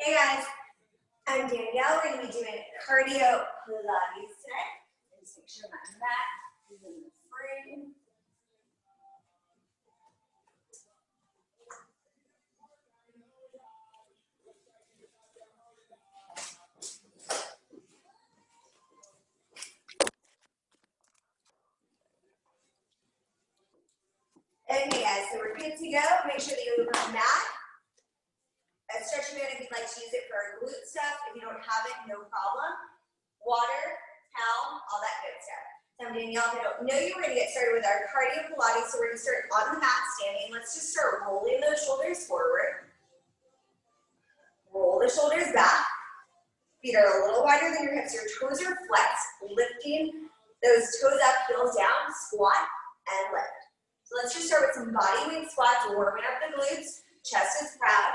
Hey guys, I'm Danielle. We're going to be doing cardio Pilates today. Just make sure my mat is in the frame. Okay guys, so we're good to go. Make sure that you open the mat. A stretching mat if you'd like to use it for our glute stuff. If you don't have it, no problem. Water, towel, all that good stuff. So I'm Danielle. If I don't know you, we're going to get started with our cardio Pilates. So we're going to start on the mat standing. Let's just start rolling those shoulders forward. Roll the shoulders back. Feet are a little wider than your hips. Your toes are flexed, lifting those toes up, heels down, squat, and lift. So let's just start with some body weight squats, warming up the glutes, chest is proud.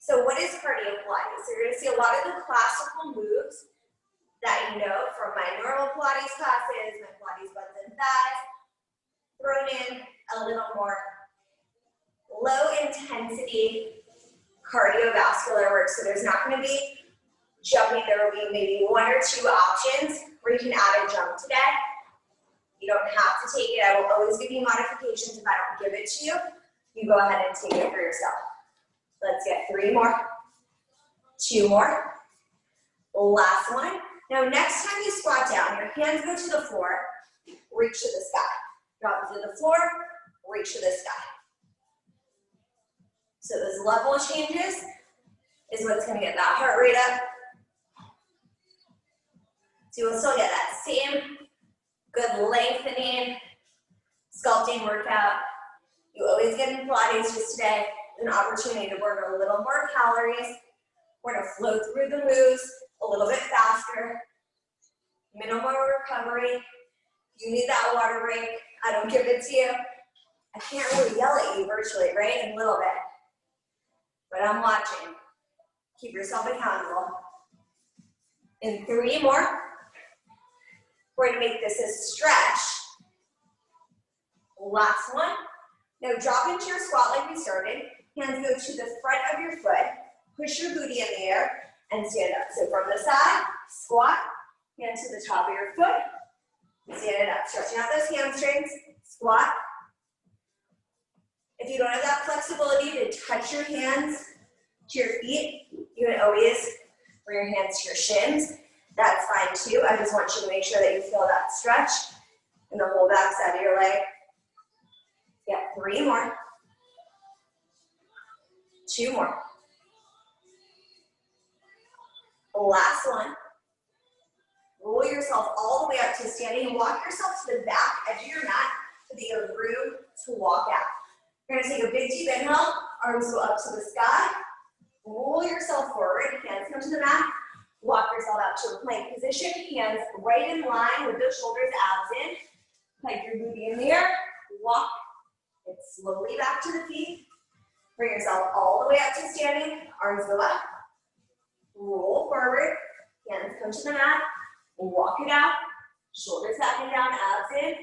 So what is cardio Pilates? So you're going to see a lot of the classical moves that you know from my normal Pilates classes, my Pilates butts and thighs, thrown in a little more low intensity cardiovascular work. So there's not going to be jumping. There will be maybe one or two options where you can add a jump today. You don't have to take it. I will always give you modifications if I don't give it to you. You go ahead and take it for yourself. Let's get 3 more, 2 more, last one. Now next time you squat down, your hands go to the floor, reach to the sky. Drop to the floor, reach to the sky. So those level changes is what's gonna get that heart rate up. So you'll still get that same good lengthening, sculpting workout. You always get in Pilates just today. An opportunity to burn a little more calories. We're going to flow through the moves a little bit faster. Minimal recovery. You need that water break. I don't give it to you. I can't really yell at you virtually, right? A little bit. But I'm watching. Keep yourself accountable. In 3 more, we're going to make this a stretch. Last one. Now drop into your squat like we started. Hands go to the front of your foot. Push your booty in the air and stand up. So from the side, squat, hand to the top of your foot, stand it up. Stretching out those hamstrings, squat. If you don't have that flexibility to touch your hands to your feet, you can always bring your hands to your shins. That's fine too. I just want you to make sure that you feel that stretch in the whole back side of your leg. Get 3 more. 2 more. Last one. Roll yourself all the way up to standing and walk yourself to the back edge of your mat so that you have room to walk out. You're going to take a big deep inhale, arms go up to the sky, roll yourself forward, hands come to the mat, walk yourself out to a plank position, hands right in line with the shoulders, abs in, plank your booty in the air, walk it slowly back to the feet. Bring yourself all the way up to standing, arms go up, roll forward, hands come to the mat, walk it out, shoulders back and down, abs in,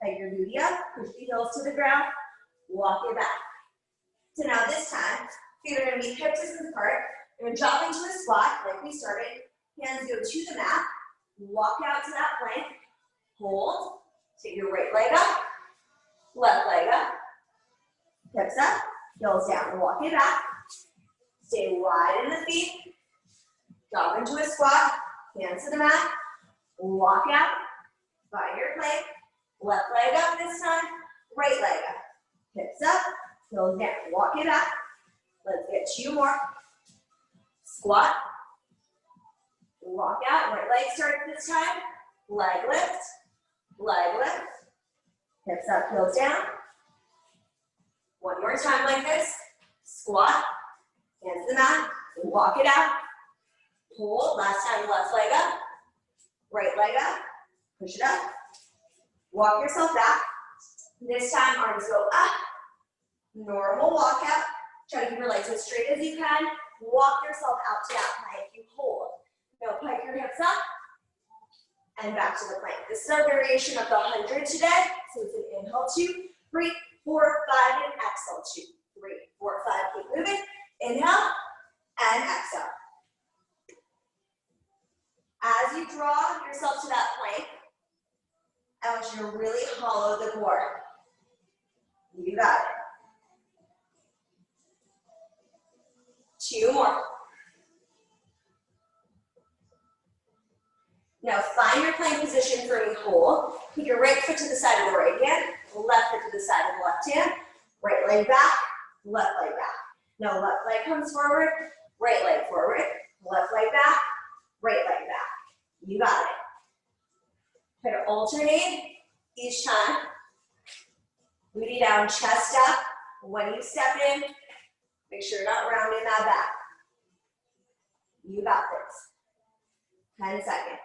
peg your booty up, push the heels to the ground, walk it back. So now this time, feet are going to be hip distance apart. You're going to drop into a squat like we started, hands go to the mat, walk out to that plank, hold, take your right leg up, left leg up, hips up, heels down, walk it back. Stay wide in the feet. Drop into a squat, hands to the mat, walk out, find your plank, left leg up this time, right leg up. Hips up, heels down, walk it back. Let's get 2 more. Squat, walk out, right leg start this time, leg lift, hips up, heels down. 1 more time like this. Squat, hands to the mat, walk it out. Hold, last time left leg up, right leg up, push it up. Walk yourself back. This time arms go up, normal walk out. Try to keep your legs as straight as you can. Walk yourself out to that plank, you hold. Now pike your hips up and back to the plank. This is our variation of the 100 today. So it's an inhale 2, 3, 4, 5, and exhale 2, 3, 4, 5. Keep moving. Inhale, and exhale. As you draw yourself to that plank, I want you to really hollow the core. You got it. 2 more. Now find your plank position for a hold. Put your right foot to the side of the right hand, left foot to the side of the left hand, right leg back, left leg back. Now left leg comes forward, right leg forward, left leg back, right leg back. You got it. Try to alternate each time. Booty down, chest up. When you step in, make sure you're not rounding that back. You got this. 10 seconds.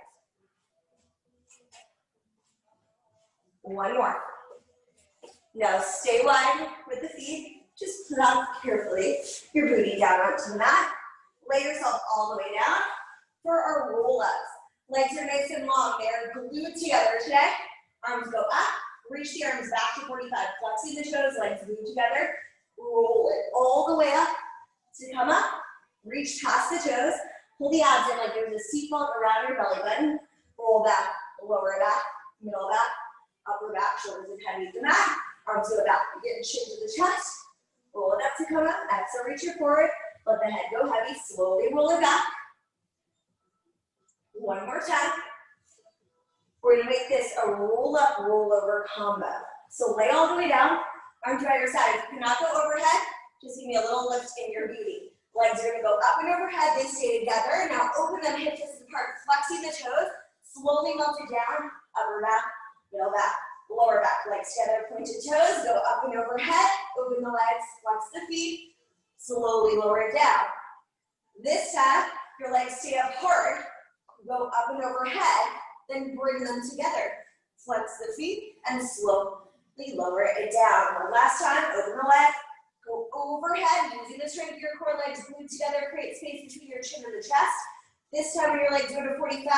1 more. Now stay wide with the feet. Just put up carefully your booty down onto the mat. Lay yourself all the way down for our roll-ups. Legs are nice and long. They are glued together today. Arms go up. Reach the arms back to 45. Flexing the toes, legs glued together. Roll it all the way up to come up. Reach past the toes. Pull the abs in like there's a seatbelt around your belly button. Roll back, lower back, middle back, upper back, shoulders and head meet the mat. Arms go back, get chin to the chest. Roll it up to come up. Exhale, reach it forward. Let the head go heavy. Slowly roll it back. 1 more time. We're gonna make this a roll up, roll over combo. So lay all the way down, arms by your side. If you cannot go overhead, just give me a little lift in your booty. Legs are gonna go up and overhead, they stay together. Now open them hip distance apart, flexing the toes, slowly melt it down, upper back, middle back, lower back, legs together, pointed toes, go up and overhead, open the legs, flex the feet, slowly lower it down. This time, your legs stay apart, go up and overhead, then bring them together. Flex the feet and slowly lower it down. One last time, open the leg, go overhead, using the strength of your core, legs glued together, create space between your chin and the chest. This time when your legs go to 45,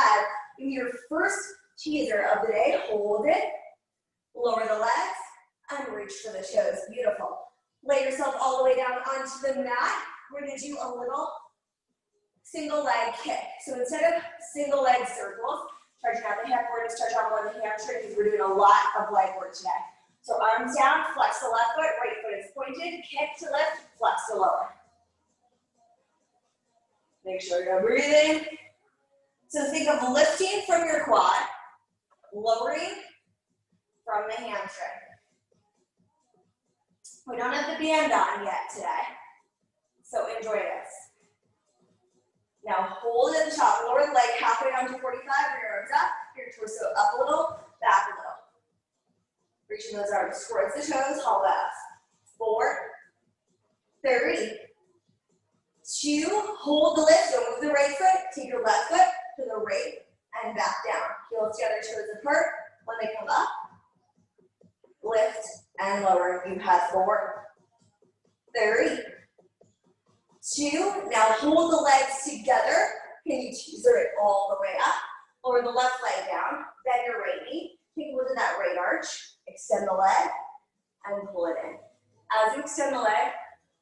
give me your first teaser of the day, hold it, lower the legs, and reach for the toes, beautiful. Lay yourself all the way down onto the mat. We're gonna do a little single leg kick. So instead of single leg circles, stretching out the hip, we're gonna stretch out more of the hamstring because we're doing a lot of leg work today. So arms down, flex the left foot, right foot is pointed, kick to lift, flex to lower. Make sure you're breathing. So think of lifting from your quad, lowering from the hamstring. We don't have the band on yet today, so enjoy this. Now hold at the top, lower the leg halfway down to 45, bring your arms up, your torso up a little, back a little. Reaching those arms towards the toes, hollow abs. 4, 3, 2, hold the lift, don't move the right foot, take your left foot to the right and back down. Heels together, toes apart. When they come up, lift and lower. You have 4, 3, 2. Now hold the legs together. Can you teaser it all the way up? Lower the left leg down, bend your right knee. Take a look at that right arch. Extend the leg and pull it in. As you extend the leg,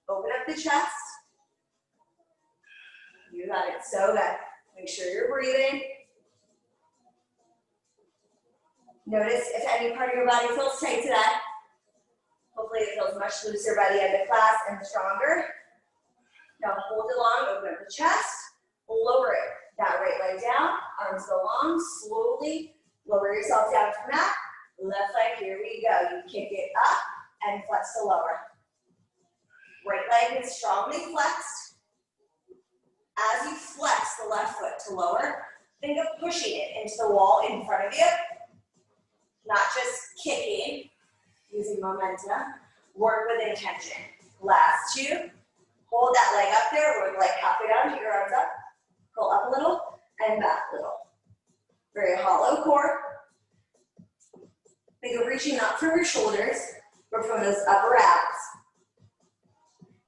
open up the chest. You got it, so good. Make sure you're breathing. Notice if any part of your body feels tight today. Hopefully it feels much looser by the end of class and stronger. Now hold it long, open up the chest, lower it. That right leg down, arms go long, slowly lower yourself down to the mat. Left leg, here we go. You kick it up and flex to lower. Right leg is strongly flexed. As you flex the left foot to lower, think of pushing it into the wall in front of you. Not just kicking, using momentum. Work with intention. Last 2. Hold that leg up there, work leg halfway down, take your arms up. Pull up a little and back a little. Very hollow core. Think of reaching up from your shoulders or from those upper abs.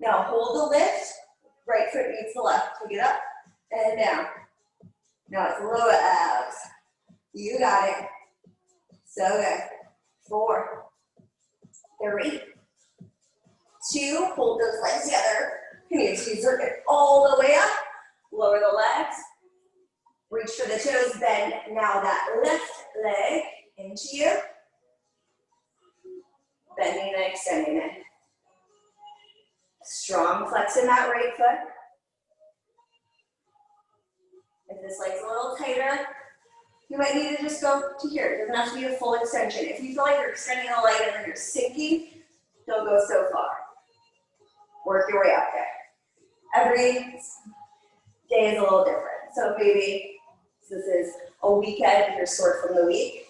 Now hold the lift, right foot meets the left. Take it up and down. Now it's lower abs. You got it. So good. 4, 3, 2, hold those legs together. Continue to circle all the way up. Lower the legs. Reach for the toes, bend now that left leg into you. Bending and extending it. Strong flex in that right foot. If this leg's a little tighter, you might need to just go to here. It doesn't have to be a full extension. If you feel like you're extending the leg and then you're sinking, don't go so far. Work your way up there. Every day is a little different. So maybe this is a weekend, you're sore from the week.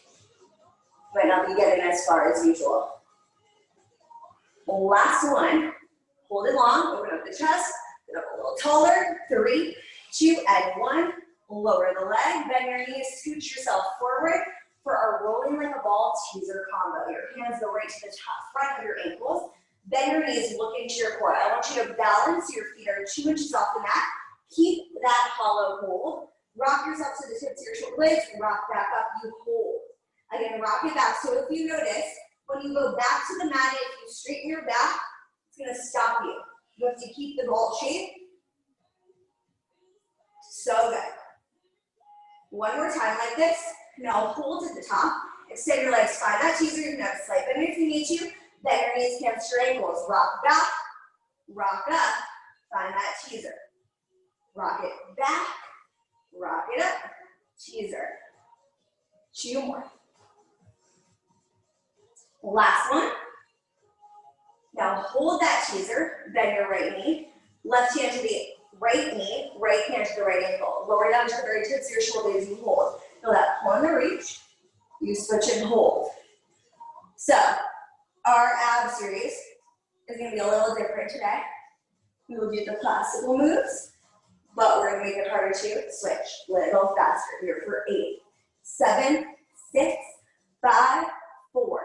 Might not be getting as far as usual. Last one. Hold it long, open up the chest, get up a little taller. 3, 2, and 1. Lower the leg, bend your knees, scooch yourself forward for our rolling like a ball teaser combo. Your hands go right to the top front of your ankles. Bend your knees, look into your core. I want you to balance. Your feet are 2 inches off the mat. Keep that hollow hold. Rock yourself to the tips of your shoulder blades. Rock back up, you hold. Again, rock it back. So if you notice, when you go back to the mat, if you straighten your back, it's going to stop you. You have to keep the ball shape. So good. One more time like this. Now hold at the top. Extend your legs, find that teaser. You can have a slight bend if you need to. Bend your knees, hamstring ankles. Rock back, rock up. Find that teaser. Rock it back, rock it up. Teaser. 2 more. Last one. Now hold that teaser. Bend your right knee. Left hand to the right knee, right hand to the right ankle. Lower down to the very tips of your shoulders, you hold. Feel that pull in the reach. You switch and hold. So, our ab series is going to be a little different today. We will do the classical moves, but we're going to make it harder to switch a little faster. Here for 8, 7, 6, 5, 4,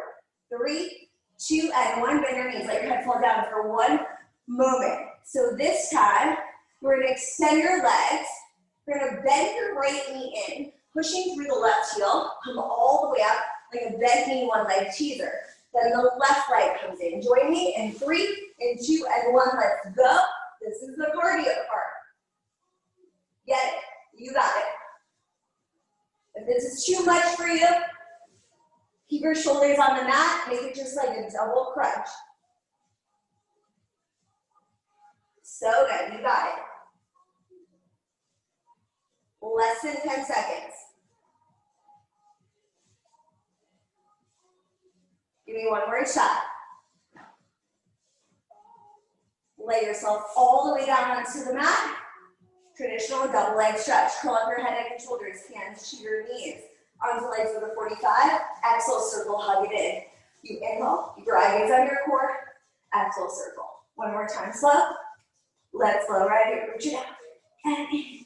3, 2, and 1. Bend your knees. Let your head fall down for 1 moment. So this time, we're going to extend your legs. We're going to bend your right knee in, pushing through the left heel. Come all the way up like a bent knee, 1 leg teaser. Then the left leg comes in. Join me in 3, in 2, and 1. Let's go. This is the cardio part. Get it. You got it. If this is too much for you, keep your shoulders on the mat. Make it just like a double crunch. So good. You got it. Less than 10 seconds. Give me 1 more shot. Lay yourself all the way down onto the mat. Traditional double leg stretch. Curl up your head, neck, and shoulders. Hands to your knees. Arms and legs with a 45. Exhale, circle, hug it in. You inhale, keep your eye gaze on your core. Exhale, circle. 1 more time, slow. Let's slow right here. Reach it out. And in.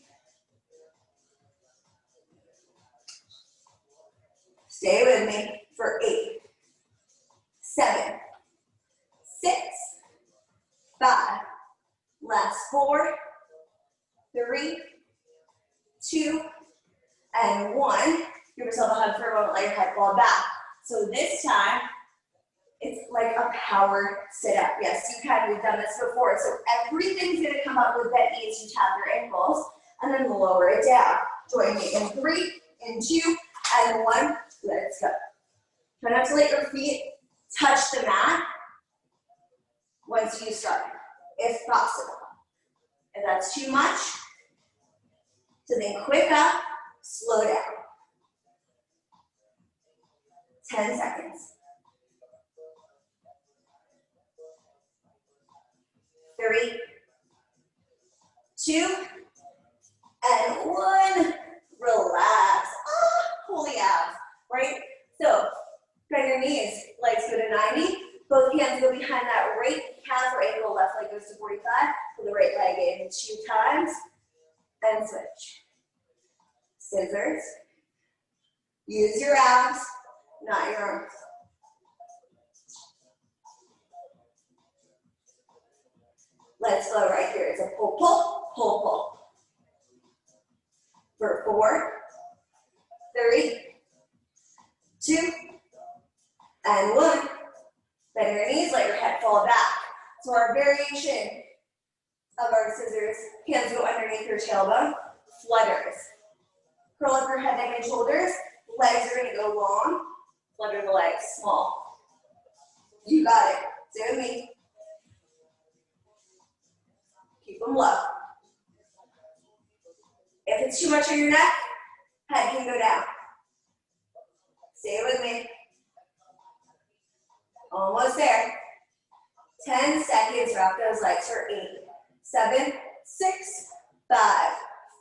Stay with me for 8, 7, 6, 5, last 4, 3, 2, and 1. Give yourself a hug for a moment, let your head fall back. So this time, it's like a power sit-up. Yes, you can, we've done this before. So everything's gonna come up with bent knees, you tap your ankles, and then lower it down. Join me in 3, in 2, and 1. Let's go. Try not to let your feet touch the mat once you start, if possible. If that's too much, so then quick up, slow down. 10 seconds. 3, 2, and 1. Relax. Holy abs, right? So, bend your knees, legs go to 90. Both hands go behind that right calf or ankle, left leg goes to 45. Pull the right leg in 2 times, and switch. Scissors. Use your abs, not your arms. Let's go right here. It's a pull, pull, pull, pull. For 4, 3, 2, and 1. Bend your knees, let your head fall back. So our variation of our scissors. Hands go underneath your tailbone. Flutters. Curl up your head, neck, and shoulders. Legs are gonna go long. Flutter the legs, small. You got it. Stay with me. Keep them low. If it's too much on your neck, head can go down. Stay with me. Almost there. 10 seconds, wrap those legs for 8, 7, 6, 5,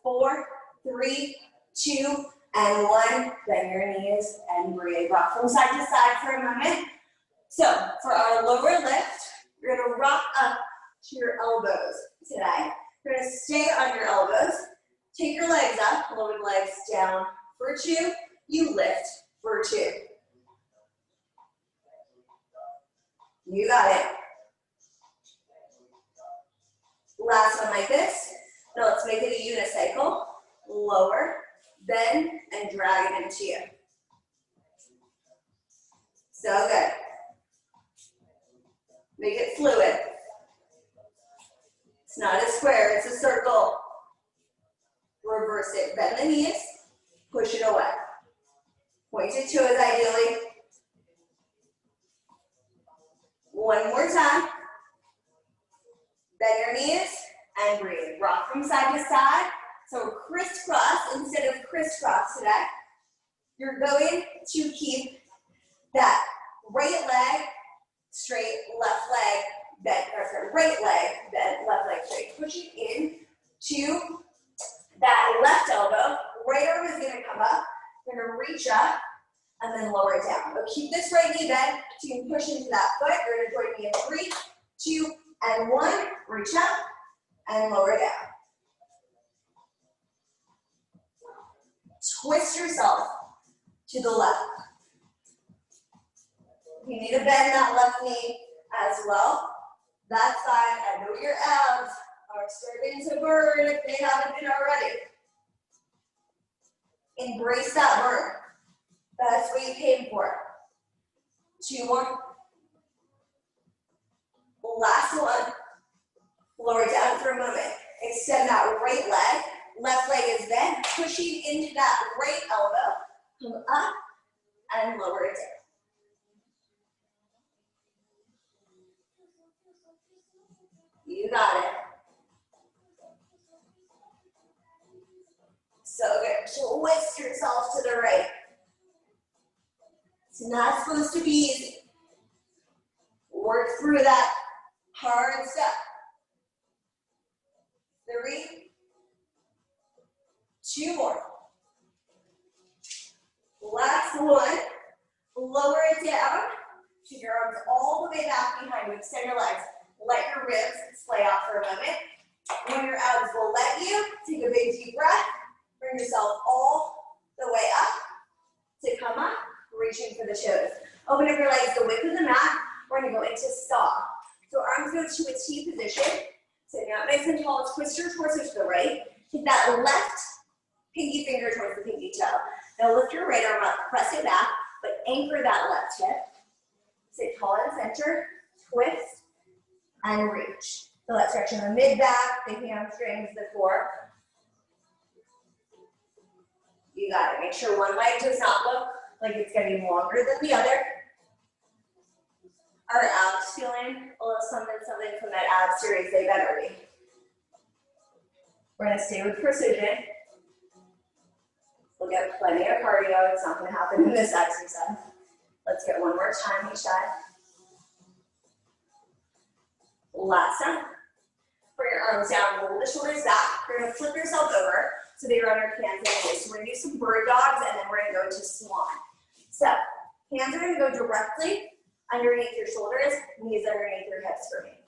4, 3, 2, and 1. Bend your knees and breathe. Rock from side to side for a moment. So for our lower lift, you're gonna rock up to your elbows today. You're gonna stay on your elbows. Take your legs up, lower the legs down for 2. You lift for 2. You got it. Last one like this. Now let's make it a unicycle. Lower, bend, and drag it into you. So good. Make it fluid. It's not a square, it's a circle. Reverse it. Bend the knees, push it away. Pointed toes ideally. One more time. Bend your knees and breathe. Rock from side to side. So crisscross instead of crisscross today. You're going to keep that right leg straight, left leg bent, or sorry, right leg bent, left leg straight. Push it in to that left elbow. Right arm is gonna come up. You're gonna reach up and then lower it down. But keep this right knee bent so you can push into that foot. You're gonna join me in 3, 2, and 1. Reach up and lower down. Twist yourself to the left. You need to bend that left knee as well. That's fine. I know your abs are starting to burn if they haven't been already. Embrace that burn. That's what you came for. 2 more. Last one. Lower down for a moment. Extend that right leg. Left leg is bent. Pushing into that right elbow. Come up and lower it down. You got it. So good. Twist yourself to the right. It's not supposed to be easy. Work through that hard step. 3, 2 more. Last one. Lower it down. Keep your arms all the way back behind you. Extend your legs. Let your ribs splay out for a moment. When your abs will let you, take a big deep breath. Bring yourself all the way up to come up, reaching for the toes. Open up your legs the width of the mat. We're gonna go into stomp. So arms go to a T position. Sitting up nice and tall. Twist your torso to the right. Take that left pinky finger towards the pinky toe. Now lift your right arm up, press it back, but anchor that left hip. Sit tall and center, twist, and reach. So let's stretch in the mid-back, the hamstrings, the core. You got it. Make sure one leg does not look like it's getting longer than the other. Our abs feeling a little something from that ab series, they better be. We're gonna stay with precision. We'll get plenty of cardio. It's not gonna happen in this exercise. Let's get one more time each side. Last time. Bring your arms down, roll the shoulders back. You're gonna flip yourself over so that you're on your hands and knees. So we're gonna do some bird dogs and then we're gonna go to swan. So hands are gonna go directly underneath your shoulders, knees underneath your hips for me.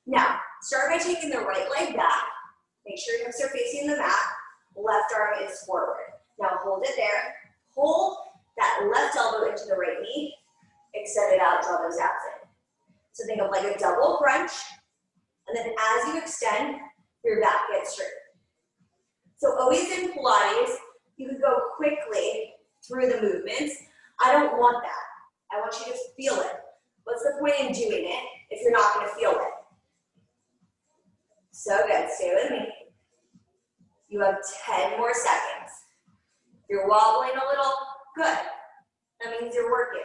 Now, start by taking the right leg back. Make sure your hips are facing the mat. Left arm is forward. Now hold it there. Hold that left elbow into the right knee. Extend it out, draw those abs in. So think of like a double crunch. And then as you extend, your back gets straight. So always in Pilates, you can go quickly through the movements. I don't want that. I want you to feel it. What's the point in doing it if you're not going to feel it? So good, stay with me. You have 10 more seconds. You're wobbling a little, good. That means you're working.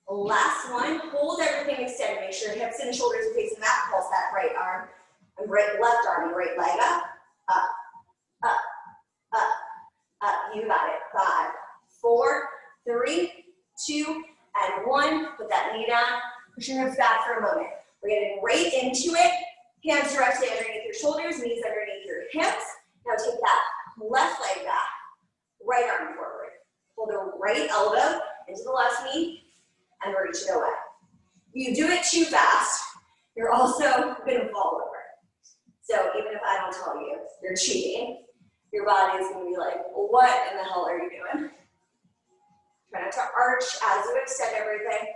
Last one, hold everything extended. Make sure hips and shoulders are facing that. Pulse that right arm, and left arm, and right leg up, up, up, up, up. You got it. 5, 4, 3, 2, and 1. Put that knee down. Push your hips back for a moment. We're getting right into it. Hands directly underneath your shoulders, knees underneath your hips. Now take that left leg back, right arm forward. Pull the right elbow into the left knee and reach it away. You do it too fast, you're also gonna fall over. So even if I don't tell you, you're cheating. Your body is gonna be like, well, what in the hell are you doing? Try not to arch as you extend everything.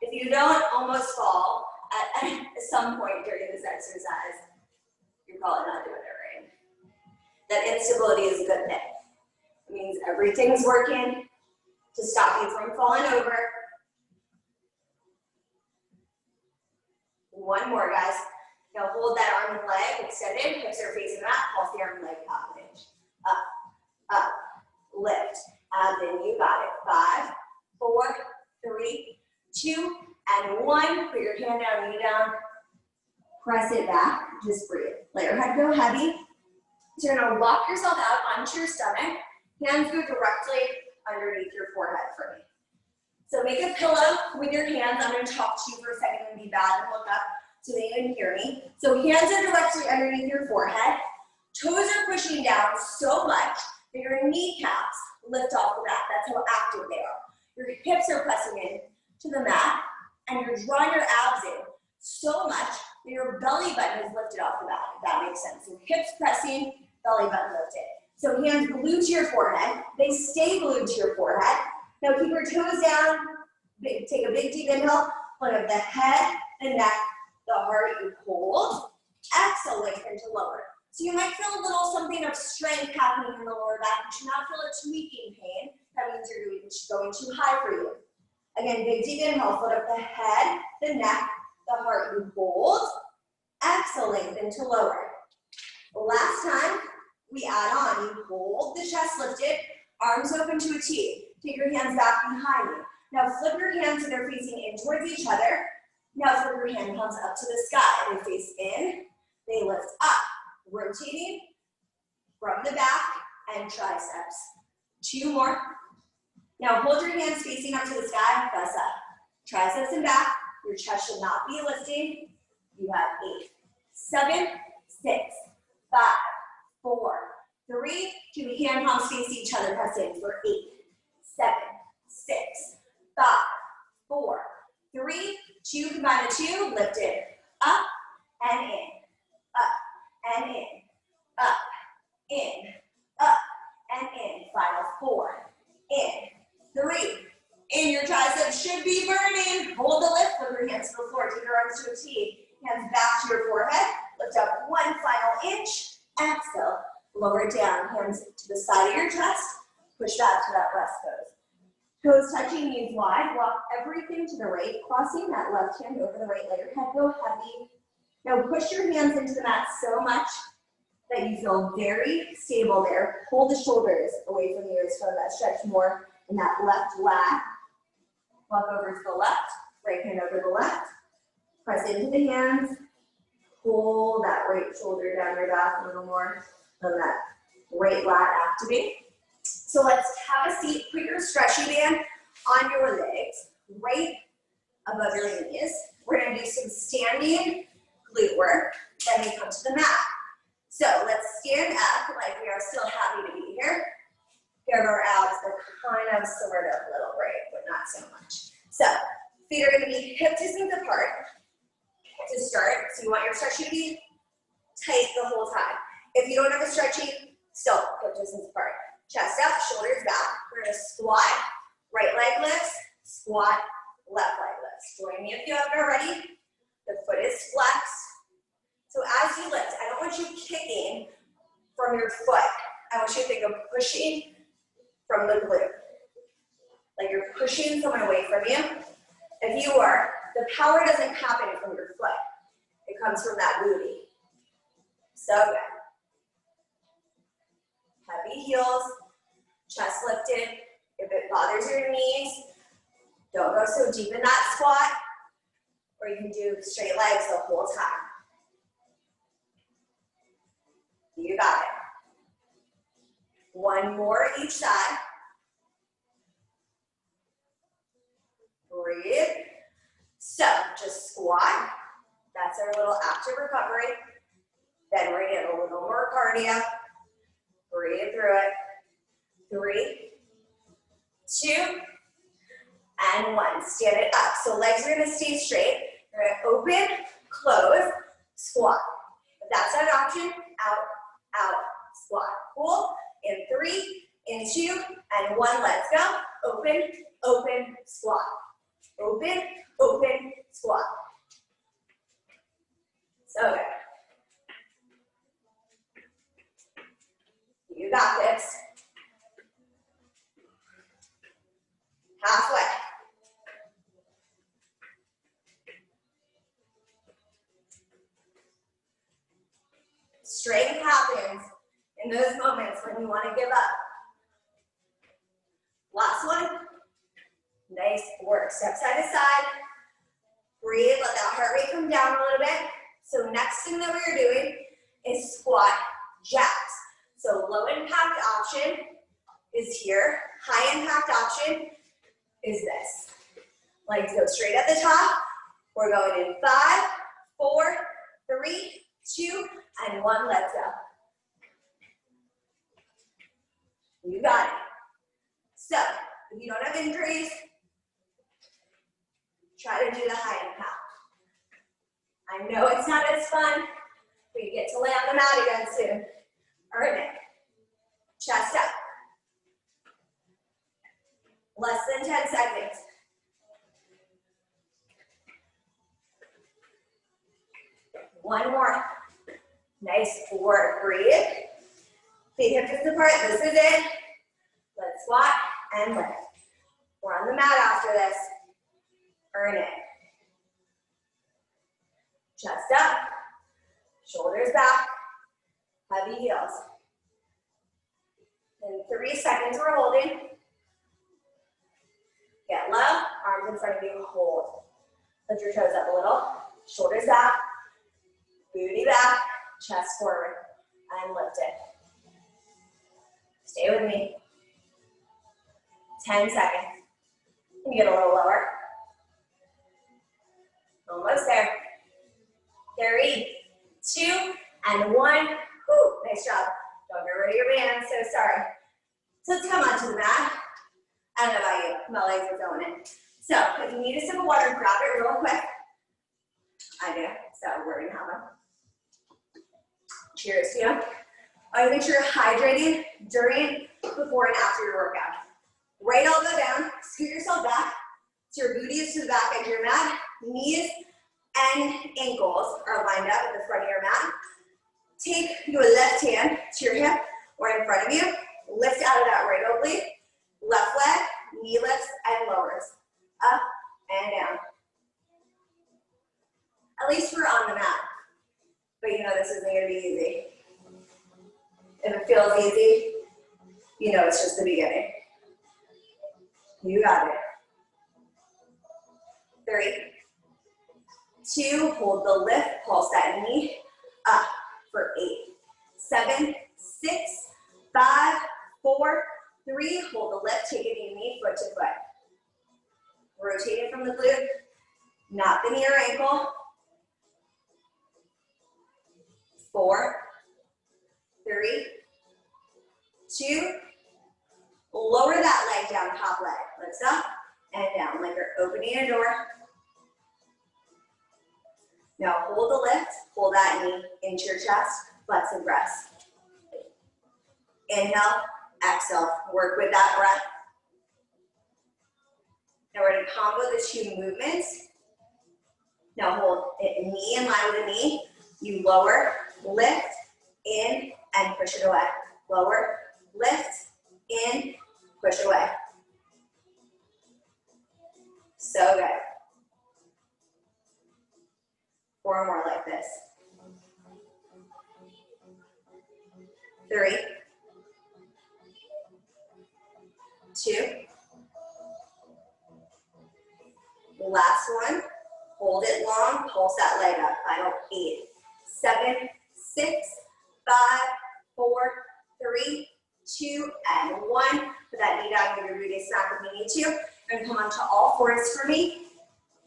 If you don't almost fall at some point during this exercise, you're probably not doing it right. That instability is a good thing. It means everything's working to stop you from falling over. One more, guys. Now hold that arm and leg extended, hips are facing that, pulse the arm and leg half an inch. Up, up, lift, and then you got it. 5, 4, 3, 2, and 1. Put your hand down, knee down. Press it back, just breathe. Let your head go heavy. So you're gonna lock yourself out onto your stomach. Hands go directly underneath your forehead for me. So make a pillow with your hands. I'm gonna talk to you for a second and be bad and look up so that you can hear me. So hands are directly underneath your forehead. Toes are pushing down so much that your kneecaps lift off the mat. That's how active they are. Your hips are pressing in to the mat, and you're drawing your abs in so much that your belly button is lifted off the mat, if that makes sense. So hips pressing, belly button lifted. So hands glued to your forehead. They stay glued to your forehead. Now keep your toes down. Take a big deep inhale. Point of the head, the neck, the heart. You hold. Exhale, lengthen to lower. So you might feel a little something of strength happening in the lower back. You should not feel a tweaking pain. That means you're going too high for you. Again, big deep inhale. Foot up the head, the neck, the heart. You hold. Exhale, lengthen to lower. Last time, we add on. You hold the chest lifted, arms open to a T. Take your hands back behind you. Now flip your hands so they're facing in towards each other. Now flip your hand palms up to the sky. They face in, they lift up. Rotating from the back and triceps. 2 more. Now hold your hands facing up to the sky, press up. Triceps and back, your chest should not be lifting. You have 8, 7, 6, 5, 4, 3, 2, hand palms face each other, press in for 8, 7, 6, 5, 4, 3, 2, combine the 2, lift it up and in, up and in, up, in, up and in. Final 4, in, 3, in. Your triceps should be burning. Hold the lift, flip your hands to the floor, take your arms to a T, hands back to your forehead, lift up 1 final inch, exhale, lower it down, hands to the side of your chest, push back to that rest pose. Toes touching, knees wide, walk everything to the right, crossing that left hand over the right, let your head go heavy. Now push your hands into the mat so much that you feel very stable there. Pull the shoulders away from the ears, so that stretch more in that left lat. Walk over to the left, right hand over the left. Press into the hands. Pull that right shoulder down your back a little more. Let that right lat activate. So let's have a seat. Put your stretchy band on your legs, right above your knees. We're going to do some standing glute work. Then we come to the mat. So let's stand up like we are still happy to be here. Here our abs are kind of sort of a little right, but not so much. So feet are going to be hip distance apart to start. So you want your stretchy to be tight the whole time. If you don't have a stretchy, still hip distance apart. Chest up, shoulders back. We're going to squat, right leg lifts, squat, left leg lifts. Join me if you haven't already. The foot is flexed. So as you lift, I don't want you kicking from your foot. I want you to think of pushing from the glute. like you're pushing someone away from you. If you are, the power doesn't happen from your foot. It comes from that booty. So good. Heavy heels, chest lifted. If it bothers your knees, don't go so deep in that squat, or you can do straight legs the whole time. You got it. One more each side. Breathe. So just squat. That's our little active recovery. Then we're gonna get a little more cardio. Breathe through it. 3, 2, and 1. Stand it up. So legs are gonna stay straight. You're gonna open, close, squat. If that's not an option, out, out, squat. Cool? In 3, in 2, and 1. Let's go. Open, open, squat. Open, open, squat. So good. You got this. Halfway. Strength happens in those moments when you want to give up. Last one. Nice work. Step side to side. Breathe. Let that heart rate come down a little bit. So next thing that we're doing is squat jacks. So low impact option is here. High impact option is this. Legs go straight at the top. We're going in 5, 4, 3, 2, and 1. Let's go. You got it. So if you don't have injuries, try to do the high impact. I know it's not as fun, but you get to lay on the mat again soon. Earn it. Chest up. Less than 10 seconds. One more. Nice work. Breathe. Feet hip distance apart. This is it. Let's squat and lift. We're on the mat after this. Earn it. Chest up. Shoulders back. Heavy heels. In 3 seconds, we're holding. Get low, arms in front of you, hold. Lift your toes up a little. Shoulders back, booty back, chest forward, and lift it. Stay with me. 10 seconds. You can get a little lower. Almost there. 3, 2, and 1. Whew, nice job. Don't get rid of your band, so sorry. So let's come onto the mat. I don't know about you, my legs are going in. So if you need a sip of water, grab it real quick. I do, so we're gonna have one. Cheers to you. I wanna make sure you're hydrating during, before, and after your workout. Right elbow down, scoot yourself back. So your booty is to the back edge of your mat. Knees and ankles are lined up at the front of your mat. Take your left hand to your hip or in front of you. Lift out of that right oblique. Left leg, knee lifts and lowers. Up and down. At least we're on the mat. But you know this isn't going to be easy. If it feels easy, you know it's just the beginning. You got it. 3, 2, hold the lift, pulse that knee up for 8, 7, 6, 5, 4, 3, hold the lift, take a knee, foot to foot. Rotate it from the glute, not the knee or ankle. 4, 3, 2, lower that leg down, top leg. Lift up and down like you're opening a door. Now hold the lift, pull that knee into your chest, flex and press. Inhale, exhale, work with that breath. Now we're gonna combo the 2 movements. Now hold it knee in line with the knee. You lower, lift, in, and push it away. Lower, lift, in, push it away. So good. 4 more like this. 3, 2. Last one. Hold it long, pulse that leg up. Final 8, 7, 6, 5, 4, 3, 2, and 1. Put that knee down, give your booty a smack if you need to. And come onto all fours for me.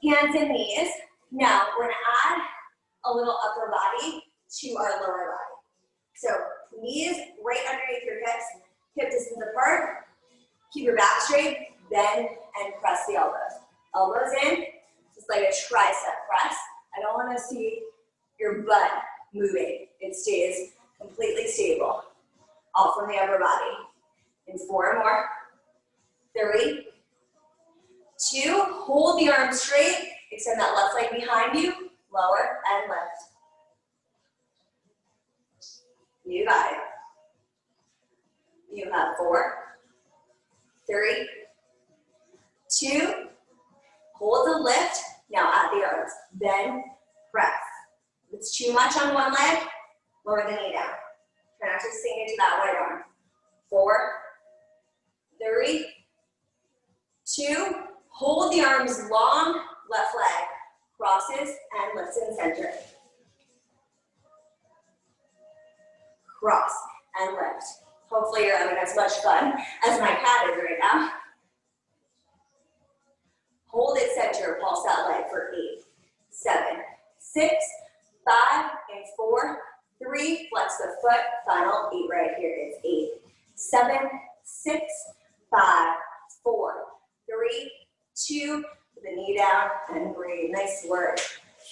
Hands and knees. Now we're gonna add a little upper body to our lower body. So knees right underneath your hips, hip distance apart. Keep your back straight, bend and press the elbows. Elbows in, just like a tricep press. I don't want to see your butt moving. It stays completely stable. All from the upper body. In 4 more. 3, 2, hold the arms straight. Extend that left leg behind you. Lower and lift. You got it. You have 4, 3, 2, hold the lift. Now add the arms. Bend, press. If it's too much on one leg, lower the knee down. Try not to sink into that right arm. 4, 3, 2, hold the arms long, left leg crosses and lifts in center. Cross and lift. Hopefully you're having as much fun as my cat is right now. Hold it center, pulse that leg for 8, 7, 6, 5, and 4, 3, flex the foot, final 8 right here. It's 8, 7, 6, 5, 4, 3, 2, put the knee down and breathe. Nice work.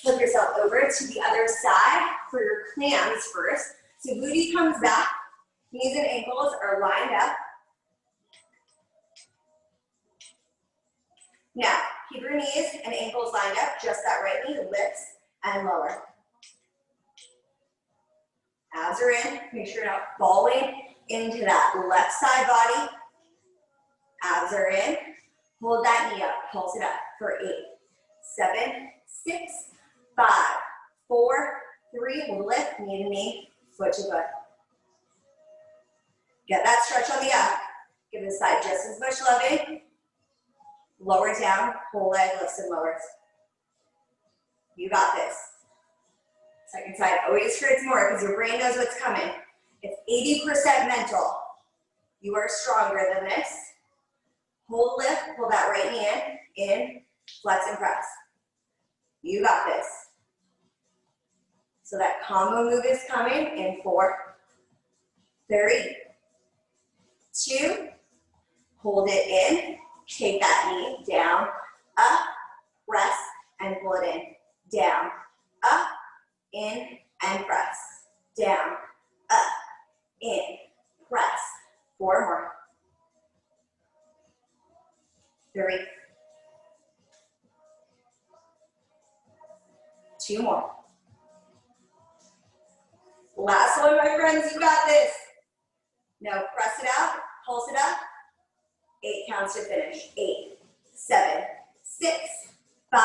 Flip yourself over to the other side for your clams first. So booty comes back, knees and ankles are lined up. Now, keep your knees and ankles lined up, just that right knee lifts and lower. Abs are in, make sure you're not falling into that left side body. Abs are in, hold that knee up, pulse it up for 8, 7, 6, 5, 4, 3, we'll lift, knee to knee, foot to foot. Get that stretch on the up, give the side just as much loving. Lower down, whole leg lifts and lowers. You got this. Second side always hurts more because your brain knows what's coming. It's 80% mental. You are stronger than this. Hold lift, pull that right knee in, flex and press. You got this. So that combo move is coming in 4, 3, 2, hold it in. Take that knee down, up, press, and pull it in. Down, up, in, and press. Down, up, in, press. 4 more. 3. 2 more. Last one, my friends, you got this. Now press it out, pulse it up. 8 counts to finish. 8, 7, 6, 5,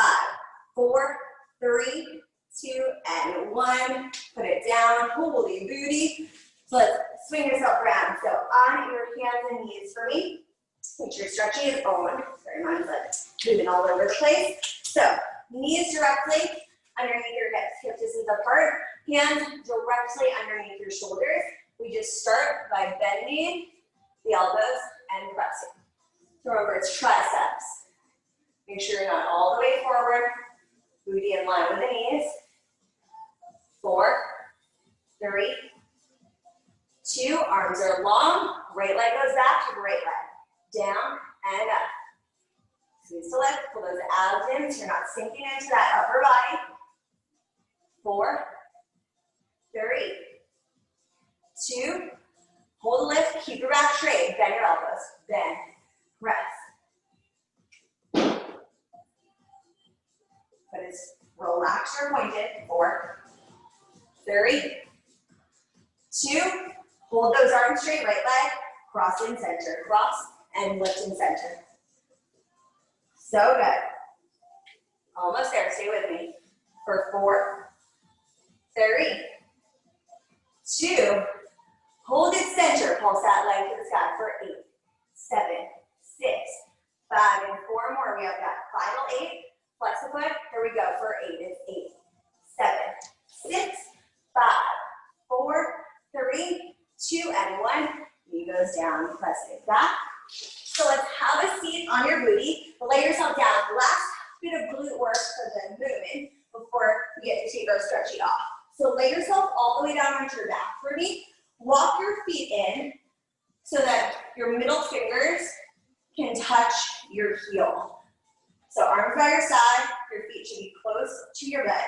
4, 3, 2, and 1. Put it down. Holy booty. So let's swing yourself around. So on your hands and knees for me. Make sure you're stretching his own. Sorry, mine's like moving all over the place. So knees directly underneath your hips, hip distance apart. Hands directly underneath your shoulders. We just start by bending the elbows and pressing. Remember, it's triceps. Make sure you're not all the way forward. Booty in line with the knees. 4, 3, 2. Arms are long. Right leg goes back to the right leg. Down and up. Squeeze to lift. Pull those abs in so you're not sinking into that upper body. 4, 3, 2. Hold the lift. Keep your back straight. Bend your elbows. Bend. Press. But it's relaxed or pointed. 4, 3, 2. Hold those arms straight. Right leg. Cross in center. Cross and lift in center. So good. Almost there, stay with me. For 4, 3, 2, hold it center, pulse that leg to the sky for 8, 7, 6, 5, and 4 more. We have that final 8. Flex the foot. Here we go for 8. It's 8, 7, 6, 5, 4, 3, 2, and 1. Knee goes down. Press it back. So let's have a seat on your booty. Lay yourself down. Last bit of glute work for the movement before we get to take our stretchy off. So lay yourself all the way down onto your back for me. Walk your feet in so that your middle fingers can touch your heel. So arms by your side, your feet should be close to your bed.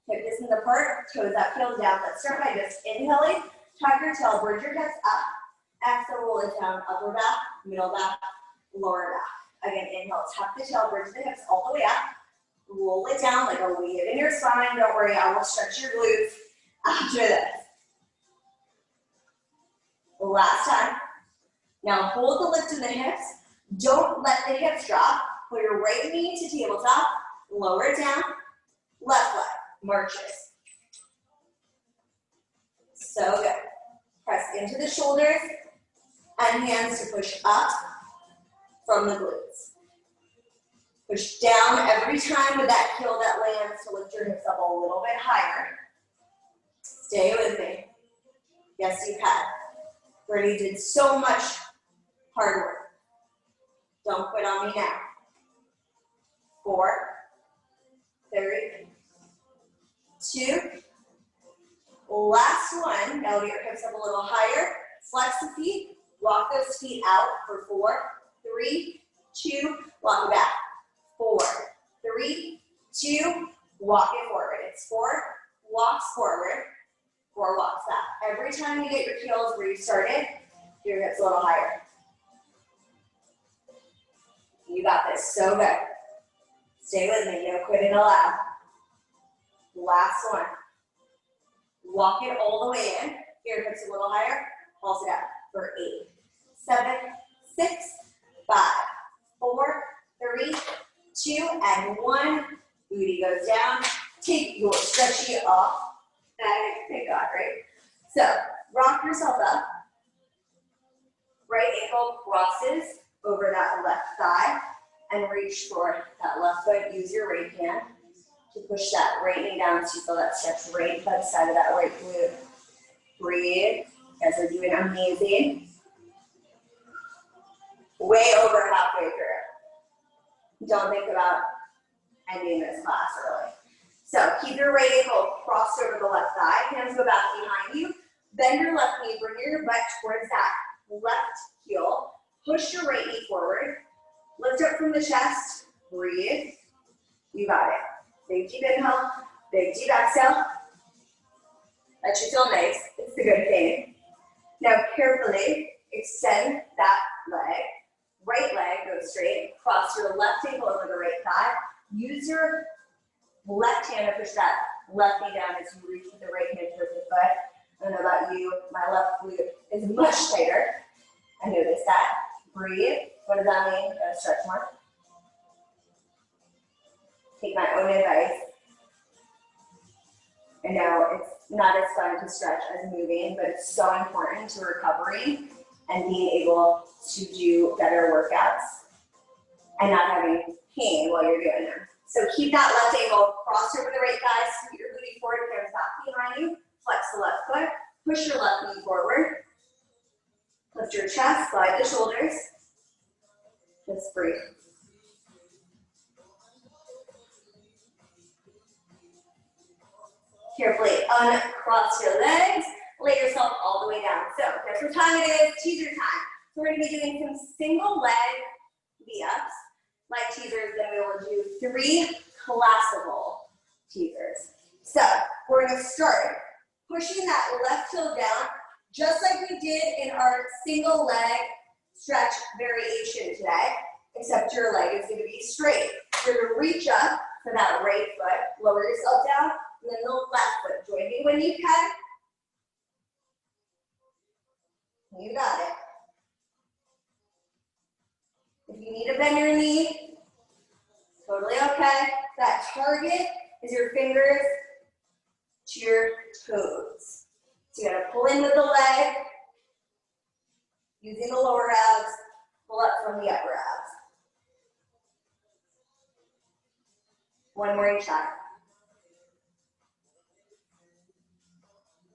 Hip distance apart, toes up, heels down. Let's start by just inhaling, tuck your tail, bridge your hips up. Exhale, roll it down, upper back, middle back, lower back. Again, inhale, tuck the tail, bridge the hips all the way up. Roll it down like a wave in your spine. Don't worry, I will stretch your glutes after this. Last time. Now hold the lift in the hips. Don't let the hips drop. Put your right knee to tabletop. Lower it down. Left leg marches. So good. Press into the shoulders and hands to push up from the glutes. Push down every time with that heel that lands to lift your hips up a little bit higher. Stay with me. Yes, you can. Already did so much hard work. Don't quit on me now. 4, 3, 2. Last one. Now get your hips up a little higher. Flex the feet. Walk those feet out for 4, 3, 2. Walk it back. 4, 3, 2. Walk it forward. It's 4 walks forward, 4 walks back. Every time you get your heels where you started, your hips a little higher. You got this. So good. Stay with me. No quitting allowed. Last one. Walk it all the way in. Get your hips a little higher. Pulse it out for 8, 7, 6, 5, 4, 3, 2, and 1. Booty goes down. Take your stretchy off. Thank God, right? So, rock yourself up. Right ankle crosses over that left thigh and reach for that left foot. Use your right hand to push that right knee down so you feel that stretch right by the side of that right glute. Breathe. You guys are doing amazing. Way over halfway through. Don't think about ending this class early. So keep your right ankle crossed over the left thigh. Hands go back behind you. Bend your left knee. Bring your butt towards that left heel. Push your right knee forward. Lift up from the chest. Breathe. You got it. Big deep inhale. Big deep exhale. That should feel nice. It's the good thing. Now carefully extend that leg. Right leg goes straight. Cross your left ankle over the right thigh. Use your left hand to push that left knee down as you reach with the right hand towards the foot. I don't know about you, my left glute is much tighter. I noticed that. Breathe. What does that mean? Gotta stretch more. Take my own advice. I know it's not as fun to stretch as moving, but it's so important to recovery and being able to do better workouts and not having pain while you're doing them. So keep that left ankle crossed over the right thigh, scoot your booty forward, hands back behind you, flex the left foot, push your left knee forward, lift your chest, slide the shoulders, just breathe. Carefully uncross your legs, lay yourself all the way down. So guess what time it is? Teaser time. So we're gonna be doing some single leg V-ups, like teasers, then we will do 3 collapsible teasers. So we're gonna start pushing that left heel down, just like we did in our single leg stretch variation today, except your leg is gonna be straight. You're gonna reach up for that right foot, lower yourself down, and then the left foot. Join me when you can. You got it. If you need to bend your knee, Totally okay. That target is your fingers to your toes. So you gotta pull in with the leg, using the lower abs, pull up from the upper abs. One more each time.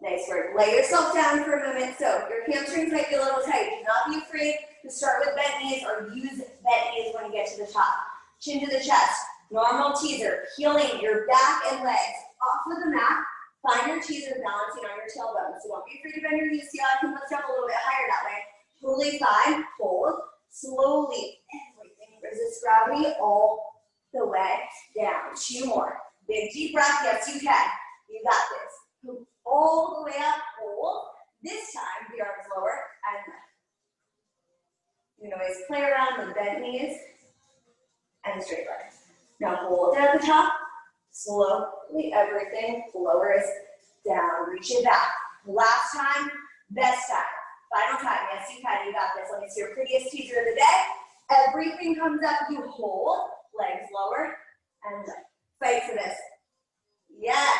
Nice work. Lay yourself down for a moment. So your hamstrings might be a little tight. Do not be afraid to start with bent knees or use bent knees when you get to the top. Chin to the chest. Normal teaser. Peeling your back and legs off of the mat. Find your teaser balancing on your tailbone. So don't be afraid to bend your knees. See how I can lift up a little bit higher that way. Totally fine. Hold. Slowly. Everything. Resist gravity all the way down. 2 more. Big deep breath. Yes, you can. You got this. Move all the way up. Hold. This time, the arms lower and lift. You can always play around with bent knees and straight legs. Now hold it at the top. Slowly, everything lowers down. Reach it back. Last time, best time. Final time. Yes, you can. You got this. Let me see your prettiest teaser of the day. Everything comes up. You hold. Legs lower and lift. Fight for this. Yes.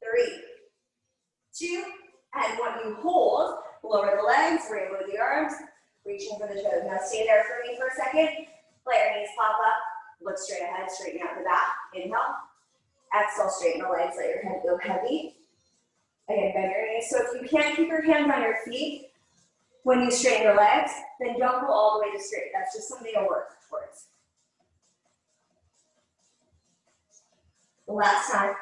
3, 2, and 1. You hold. Lower the legs. Rainbow the arms. Reaching for the toes. Now stay there for me for a second. Let your knees pop up. Look straight ahead, straighten out the back. Inhale. Exhale, straighten the legs. Let your head go heavy. Again, bend your knees. So if you can't keep your hands on your feet when you straighten your legs, then don't go all the way to straight. That's just something to work towards. The last time.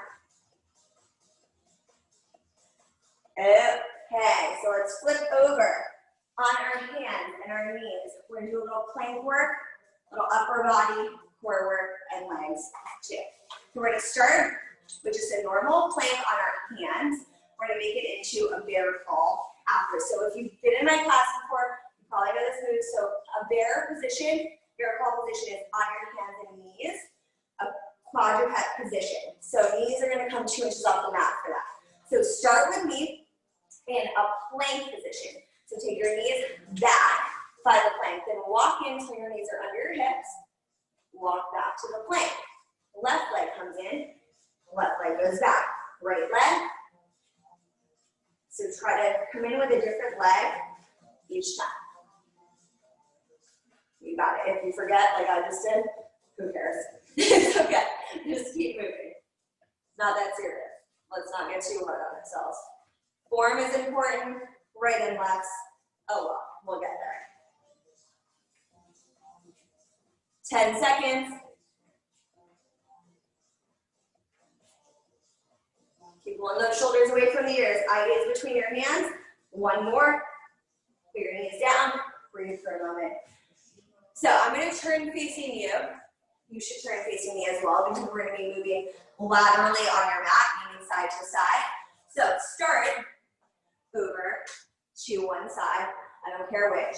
Okay, so let's flip over on our hands and our knees. We're going to do a little plank work, a little upper body, core work, and legs too. So we're going to start with just a normal plank on our hands. We're going to make it into a bear crawl after. So if you've been in my class before, you probably know this move. So a bear position, bear crawl position is on your hands and knees, a quadruped position. So knees are going to come 2 inches off the mat for that. So start with me in a plank position. So take your knees back, find the plank, then walk in until your knees are under your hips. Walk back to the plank. Left leg comes in, left leg goes back. Right leg. So try to come in with a different leg each time. You got it. If you forget, like I just did, who cares? It's okay. Just keep moving. It's not that serious. Let's not get too hard on ourselves. Form is important. Right and left. Oh well, we'll get there. 10 seconds. Keep pulling those shoulders away from the ears. Eye gaze between your hands. 1 more. Put your knees down. Breathe for a moment. So I'm going to turn facing you. You should turn facing me as well because we're going to be moving laterally on your mat, meaning side to side. So start over to one side. I don't care which.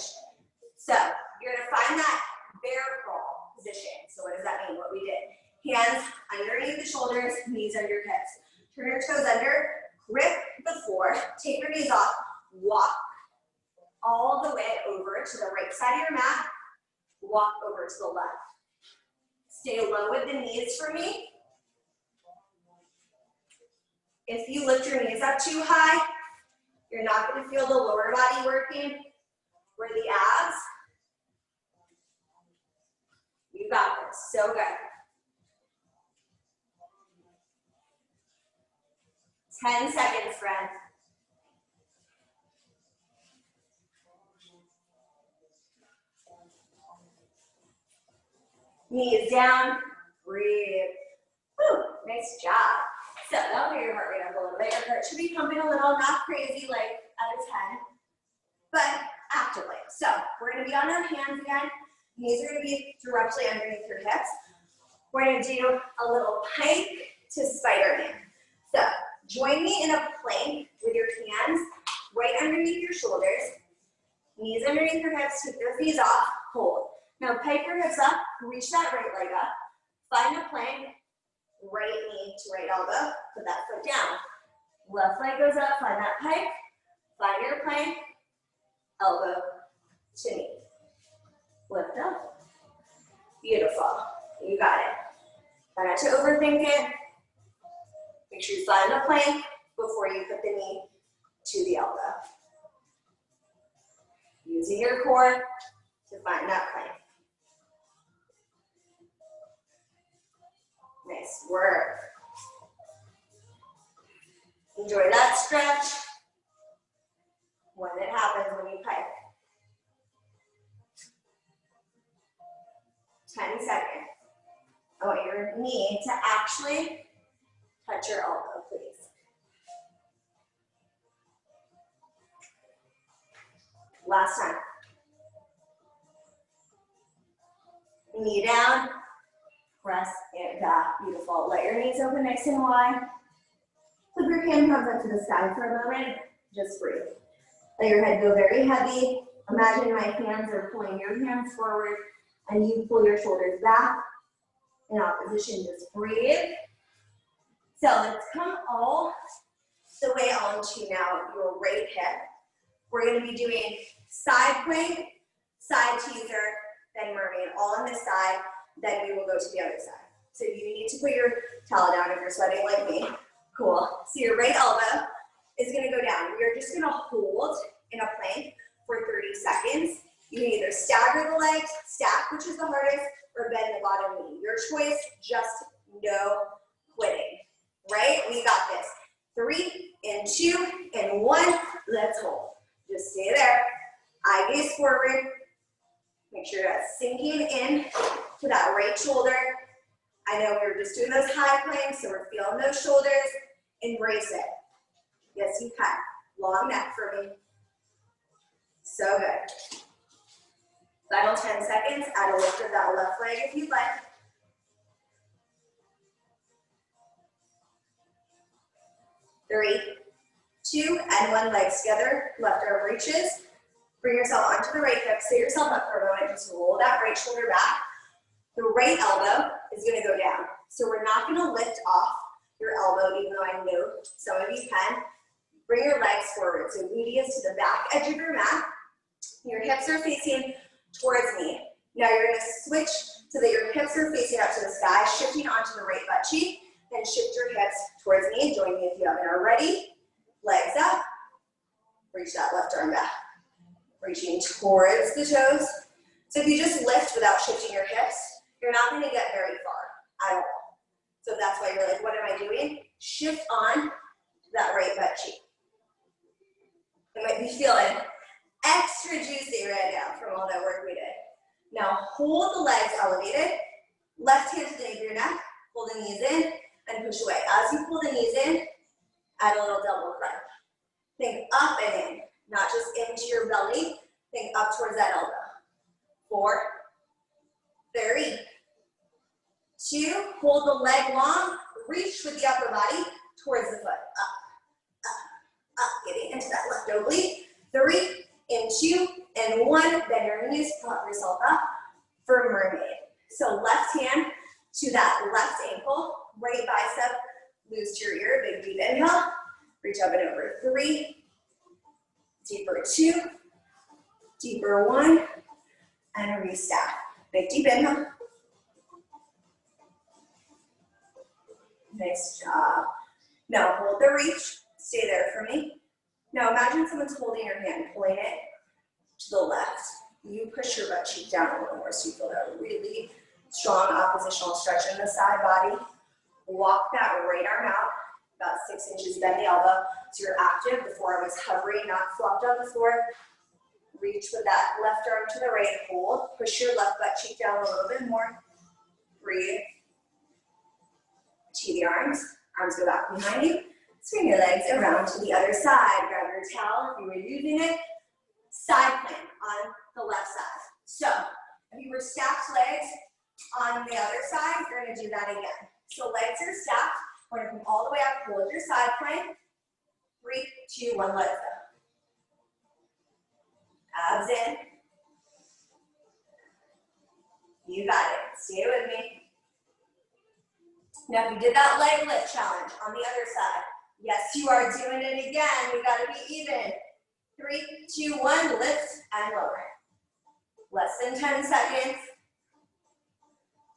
So you're going to find that bear crawl position. So what does that mean? What we did. Hands underneath the shoulders, knees under your hips. Turn your toes under, grip the floor, take your knees off, walk all the way over to the right side of your mat, walk over to the left. Stay low with the knees for me. If you lift your knees up too high, you're not going to feel the lower body working or the abs. You got this. So good. 10 seconds, friends. Knees down. Breathe. Whew, nice job. So that'll get your heart rate up a little bit. Your heart should be pumping a little, not crazy like at a 10, but actively. So we're going to be on our hands again. Knees are going to be directly underneath your hips. We're going to do a little pike to Spider-Man. So join me in a plank with your hands right underneath your shoulders. Knees underneath your hips, take your feet off, hold. Now pike your hips up, reach that right leg up. Find a plank, right knee to right elbow, put that foot down. Left leg goes up, find that pike, find your plank, elbow to knee. Lift up. Beautiful. You got it. Try not to overthink it. Make sure you slide in the plank before you put the knee to the elbow. Using your core to find that plank. Nice work. Enjoy that stretch when it happens, when you pike. 10 seconds. I want your knee to actually touch your elbow, please. Last time. Knee down, press it back. Beautiful. Let your knees open nice and wide. Flip your hand comes up to the sky for a moment. Just breathe. Let your head go very heavy. Imagine my hands are pulling your hands forward and you pull your shoulders back. In opposition, just breathe. So let's come all the way onto now your right hip. We're going to be doing side plank, side teaser, then mermaid, all on this side. Then we will go to the other side. So you need to put your towel down if you're sweating like me. Cool. So your right elbow is going to go down. We're just going to hold in a plank for 30 seconds. You can either stagger the legs, stack, which is the hardest, or bend the bottom knee. Your choice, just no quitting. Right? We got this. 3 and 2 and 1. Let's hold. Just stay there. Eye gaze forward. Make sure that's sinking in to that right shoulder. I know we were just doing those high planks, so we're feeling those shoulders. Embrace it. Yes, you can. Long neck for me. So good. Final 10 seconds. Add a lift of that left leg if you'd like. 3, 2, and 1. Legs together. Left arm reaches. Bring yourself onto the right hip. Sit yourself up for a moment. Just roll that right shoulder back. The right elbow is going to go down. So we're not going to lift off your elbow, even though I know some of you can. Bring your legs forward. So booty is to the back edge of your mat. Your hips are facing towards me. Now you're going to switch so that your hips are facing up to the sky, shifting onto the right butt cheek. Then shift your hips towards me. Join me if you haven't already. Legs up. Reach that left arm back. Reaching towards the toes. So if you just lift without shifting your hips, you're not going to get very far at all. So that's why you're like, what am I doing? Shift on to that right butt cheek. You might be feeling extra juicy right now from all that work we did. Now hold the legs elevated. Left hand to the nape of your neck. Pull the knees in and push away. As you pull the knees in, add a little double crunch. Think up and in, not just into your belly. Think up towards that elbow. 4, 3, 2, hold the leg long, reach with the upper body towards the foot. Up, up, up, getting into that left oblique. 3 and 2 and 1, bend your knees, prop yourself up for mermaid. So left hand to that left ankle, right bicep, loose to your ear, big deep inhale, reach up and over. 3, deeper 2, deeper 1, and a restack. Big deep inhale. Nice job. Now hold the reach, stay there for me. Now imagine someone's holding your hand, pulling it to the left. You push your butt cheek down a little more so you feel that really strong oppositional stretch in the side body. Walk that right arm out, about 6 inches, bend the elbow. So you're active, the forearm is hovering, not flopped on the floor. Reach with that left arm to the right, hold. Push your left butt cheek down a little bit more. Breathe. Tee the arms go back behind you. Swing your legs around to the other side. Grab your towel if you were using it. Side plank on the left side. So if you were stacked legs on the other side, you're going to do that again. So legs are stacked. We're going to come all the way up. Hold your side plank. 3, 2, 1, let's go. Abs in. You got it. Stay with me. Now, if you did that leg lift challenge on the other side, yes, you are doing it again. We got to be even. 3, 2, 1, lift and lower. Less than 10 seconds.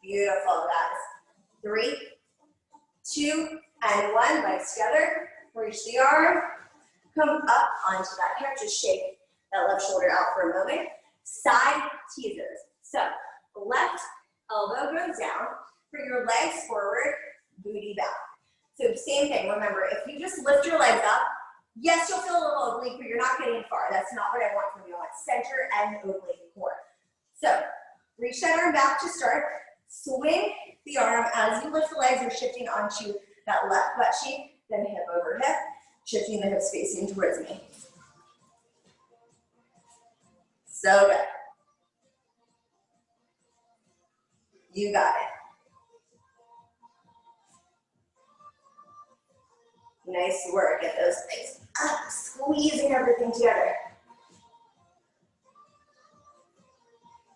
Beautiful, guys. 3, 2, and 1. Legs together. Reach the arm. Come up onto that hip. Just shake that left shoulder out for a moment. Side teasers. So left elbow goes down. Bring your legs forward, booty back. So same thing. Remember, if you just lift your legs up, yes, you'll feel a little oblique, but you're not getting far. That's not what I want from you. I want center and oblique core. So reach that arm back to start. Swing the arm as you lift the legs. You're shifting onto that left butt cheek, then hip over hip, shifting the hips facing towards me. So good. You got it. Nice work. Get those legs up, squeezing everything together.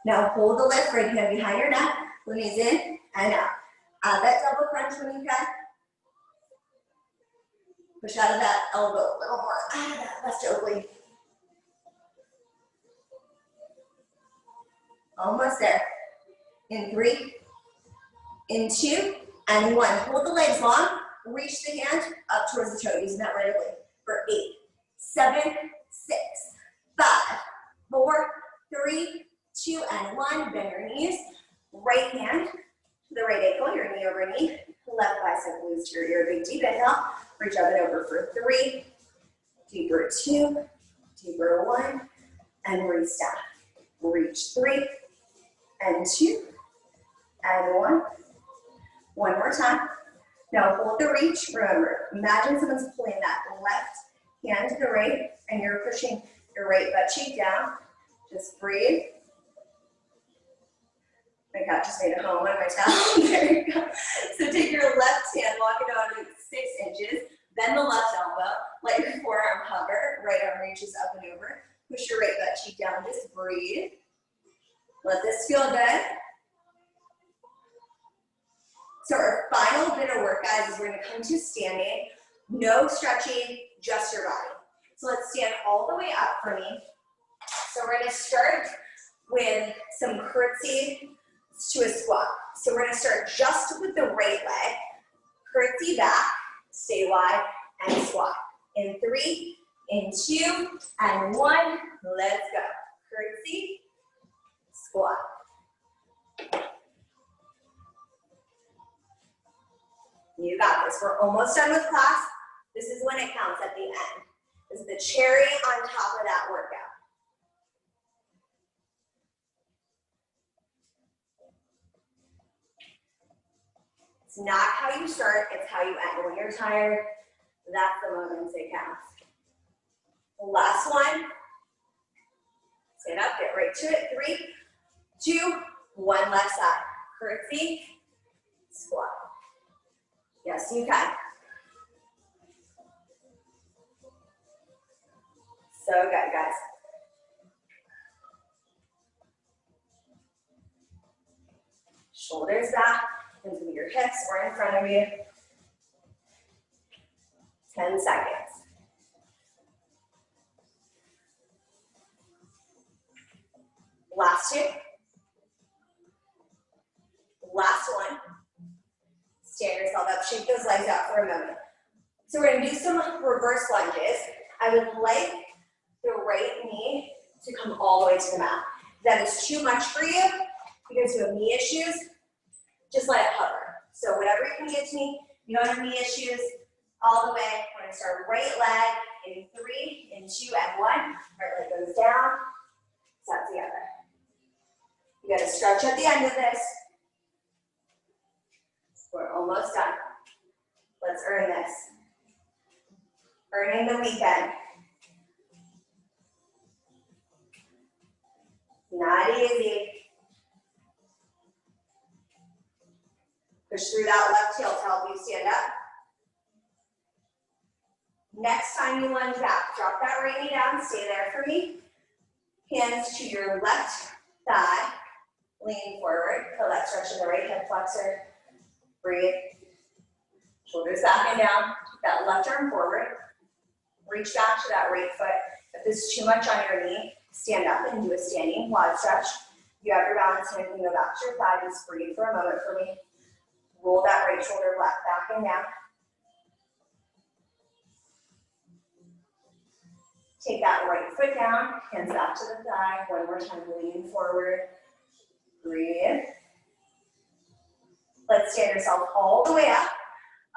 Now hold the lift right hand behind your neck, knees in and out. Add that double crunch when you can. Push out of that elbow a little more, out of that left oblique. Almost there. In 3, in 2, and 1. Hold the legs long. Reach the hand up towards the toe, using that right oblique. For 8, 7, 6, 5, 4, 3, 2, and 1. Bend your knees. Right hand to the right ankle, your knee over knee. Left bicep glues to your ear. Big deep inhale. Reach up and over for 3. Deeper 2. Deeper 1. And reach down. Reach 3 and 2 and 1. One more time. Now hold the reach. Remember, imagine someone's pulling that left hand to the right and you're pushing your right butt cheek down. Just breathe. My cat just made a home on my towel. There you go. So take your left hand, walk it down to 6 inches, bend the left elbow, let your forearm hover, right arm reaches up and over. Push your right butt cheek down, just breathe. Let this feel good. So our final bit of work, guys, is we're gonna come to standing. No stretching, just your body. So let's stand all the way up for me. So we're gonna start with some curtsy to a squat. So we're gonna start just with the right leg. Curtsy back, stay wide, and squat. In 3, in 2, and 1, let's go. Curtsy, squat. You got this. We're almost done with class. This is when it counts at the end. This is the cherry on top of that workout. It's not how you start, it's how you end. When you're tired, that's the moment it counts. Last one. Stand up, get right to it. 3, 2, 1, left side. Curtsy, squat. Yes, you can. So good, guys. Shoulders back into your hips or in front of you. 10 seconds. Last 2. Last one. Stand yourself up, shake those legs out for a moment. So we're gonna do some reverse lunges. I would like the right knee to come all the way to the mat. If that is too much for you, because you have knee issues, just let it hover. So whatever you can get to me, you don't have knee issues, all the way. We're gonna start right leg in 3, in 2, and 1. Right leg goes down, step together. You gotta stretch at the end of this. We're almost done. Let's earn this. Earning the weekend. Not easy. Push through that left heel to help you stand up. Next time you lunge back, drop that right knee down, stay there for me. Hands to your left thigh, lean forward, feel that stretch in the right hip flexor. Breathe. Shoulders back and down. Keep that left arm forward. Reach back to that right foot. If this is too much on your knee, stand up and do a standing quad stretch. You have your balance, and you can go back to your thigh. Just breathe for a moment for me. Roll that right shoulder back and down. Take that right foot down, hands back to the thigh. One more time, lean forward. Breathe. Let's stand yourself all the way up.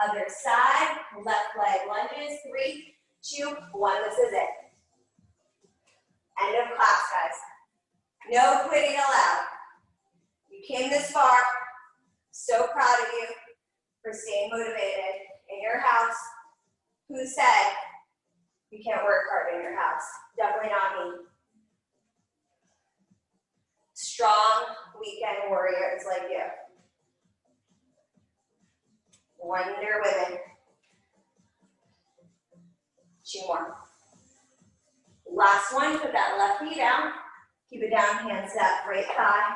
Other side, left leg lunges. 3, 2, 1, this is it. End of class, guys. No quitting allowed. You came this far. So proud of you for staying motivated in your house. Who said you can't work hard in your house? Definitely not me. Strong weekend warriors like you. Wonder Women. 2 more. Last one, put that left knee down. Keep it down, hands to that right thigh.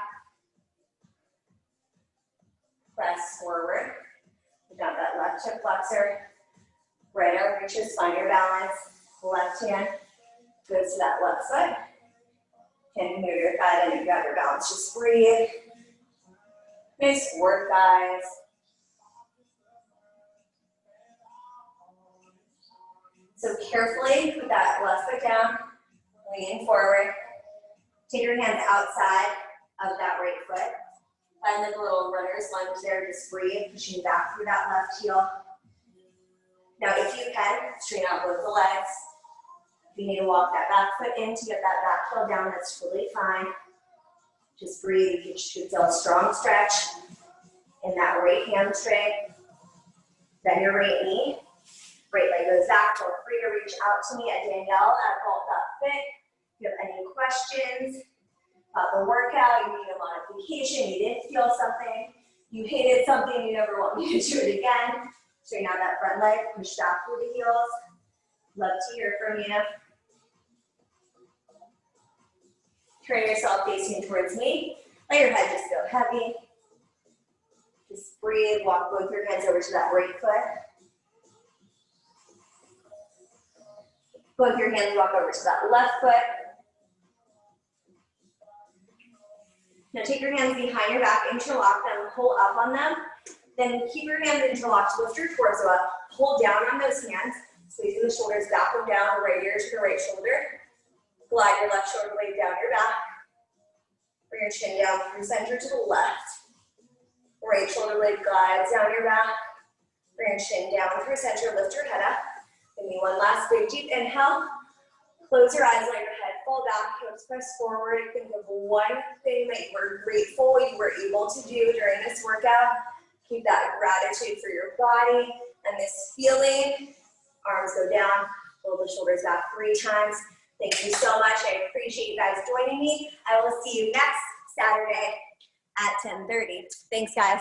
Press forward. Put down that left hip flexor. Right arm reaches, find your balance. Left hand goes to that left side. Can move your head and you got your balance. Just breathe. Nice work, guys. So carefully put that left foot down, lean forward. Take your hands outside of that right foot. Find like a little runner's lunge there, just breathe, pushing back through that left heel. Now if you can, straighten out both the legs. If you need to walk that back foot in to get that back heel down, that's totally fine. Just breathe, you should feel a strong stretch in that right hamstring. Then your right knee. Right leg goes back. Feel free to reach out to me at Danielle at Vault.fit. If you have any questions about the workout, you need a modification, you didn't feel something, you hated something, you never want me to do it again. Straighten out that front leg, push back through the heels. Love to hear from you. Turn yourself facing towards me. Let your head just go heavy. Just breathe, walk both your hands over to that right foot. Both your hands walk over to that left foot. Now take your hands behind your back, interlock them, pull up on them. Then keep your hands interlocked, lift your torso up, pull down on those hands, squeezing the shoulders back and down, right ear to the right shoulder. Glide your left shoulder blade down your back. Bring your chin down through center to the left. Right shoulder blade glides down your back. Bring your chin down through center, lift your head up. Give me one last big deep inhale. Close your eyes, let your head fall back, hips press forward. Think of one thing that you were grateful you were able to do during this workout. Keep that gratitude for your body and this feeling. Arms go down, pull the shoulders back 3 times. Thank you so much. I appreciate you guys joining me. I will see you next Saturday at 10:30. Thanks, guys.